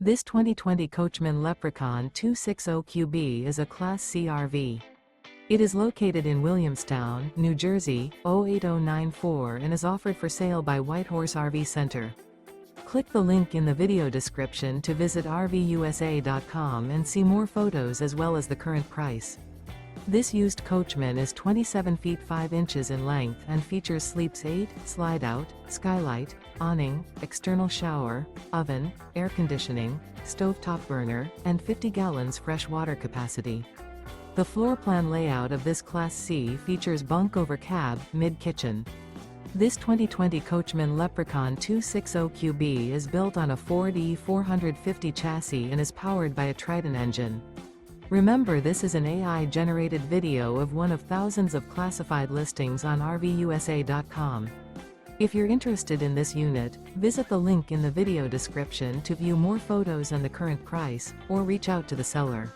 This 2020 Coachmen Leprechaun 260QB is a Class C RV. It is located in Williamstown, New Jersey, 08094 and is offered for sale by Whitehorse RV Center. Click the link in the video description to visit RVUSA.com and see more photos as well as the current price. This used Coachman is 27 feet 5 inches in length and features sleeps 8, Slideout, Skylight, Awning, external shower, oven, air conditioning, stovetop burner, and 50 gallons fresh water capacity. The floor plan layout of this Class C features bunk over cab, mid-kitchen. This 2020 Coachmen Leprechaun 260QB is built on a Ford E450 chassis and is powered by a Triton engine. Remember, this is an AI-generated video of one of thousands of classified listings on RVUSA.com. If you're interested in this unit, visit the link in the video description to view more photos and the current price, or reach out to the seller.